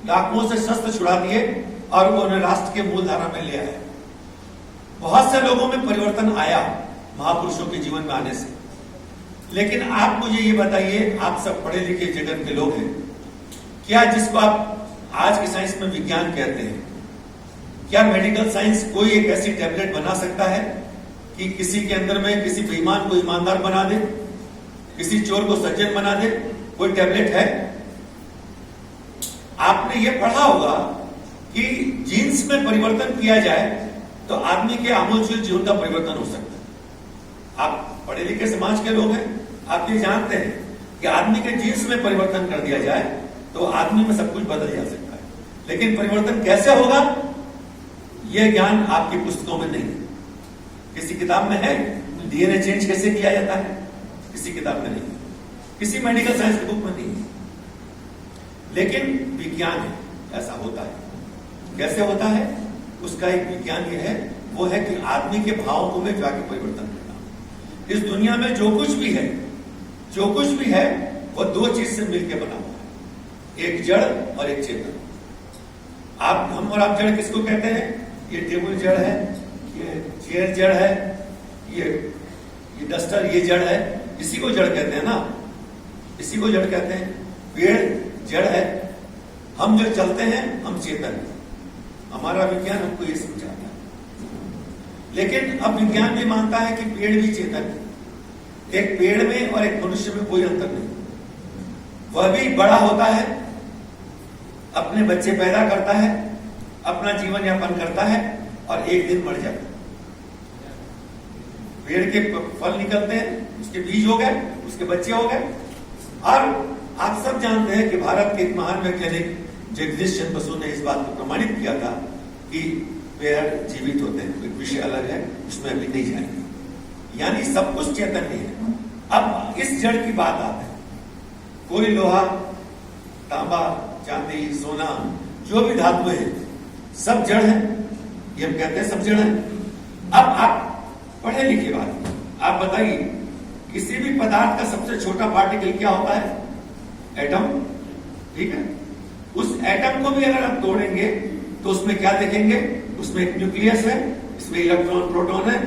डाकुओं से शस्त्र छुड़ा दिए और वो उन्हें राष्ट्र के मूल धारा में ले आए। बहुत से लोगों में परिवर्तन आया महापुरुषों के जीवन में आने से। लेकिन आप मुझे ये बताइए, आप सब पढ़े लिखे जगत के लोग हैं, क्या जिसको आप आज की साइंस में विज्ञान कहते हैं, क्या मेडिकल साइंस कोई एक ऐसी टैबलेट बना सकता है कि किसी के अंदर में किसी बेईमान को ईमानदार बना दे, किसी चोर को सज्जन बना दे? कोई टैबलेट है? आपने ये पढ़ा होगा कि जीन्स में परिवर्तन किया जाए तो आदमी के आमूलचूल जीवन का परिवर्तन हो सकता है। आप पढ़े लिखे समाज के लोग हैं, आप ये जानते हैं कि आदमी के जीन्स में परिवर्तन कर दिया जाए तो आदमी में सब कुछ बदल जा सकता है। लेकिन परिवर्तन कैसे होगा, यह ज्ञान आपकी पुस्तकों में नहीं है। किसी किताब में है डीएनए चेंज कैसे किया जाता है? किसी किताब में नहीं, किसी मेडिकल साइंस की बुक में नहीं है। लेकिन विज्ञान है, ऐसा होता है। कैसे होता है? उसका एक विज्ञान यह है, वो है कि आदमी के भावों में जाके परिवर्तन करना। इस दुनिया में जो कुछ भी है वो दो चीज से मिलकर बना हुआ है, एक जड़ और एक चेतन। हम और आप जड़ किसको कहते हैं? ये टेबल जड़ है, ये चेयर जड़ है, ये डस्टर ये जड़ है, इसी को जड़ कहते हैं ना, इसी को जड़ कहते हैं। पेड़ जड़ है, हम जो चलते हैं हम चेतन हैं। हमारा विज्ञान हमको ये समझाता है। लेकिन अब विज्ञान भी मानता है कि पेड़ भी चेतन है। एक पेड़ में और एक मनुष्य में कोई अंतर नहीं। वह भी बड़ा होता है, अपने बच्चे पैदा करता है, अपना जीवन यापन करता है और एक दिन मर जाता है। पेड़ के फल निकलते हैं, उसके बीज हो गए, उसके बच्चे हो गए। और आप सब जानते हैं कि भारत के एक महान वैज्ञानिक जगदीश चंद्र बसु ने इस बात को प्रमाणित किया था कि पेड़ जीवित होते हैं। एक विषय अलग है, उसमें अभी नहीं जाएंगे। यानी सब कुछ चैतन्य है। अब इस जड़ की बात आती है। कोई लोहा, तांबा, चांदी, सोना, जो भी धातु है, सब जड़ है। ये हम कहते हैं सब जड़ है। अब आप पढ़े लिखे बात, आप बताइए किसी भी पदार्थ का सबसे छोटा पार्टिकल क्या होता है? एटम। ठीक है, उस एटम को भी अगर आप तोड़ेंगे तो उसमें क्या देखेंगे? उसमें एक न्यूक्लियस है, इसमें इलेक्ट्रॉन प्रोटॉन है,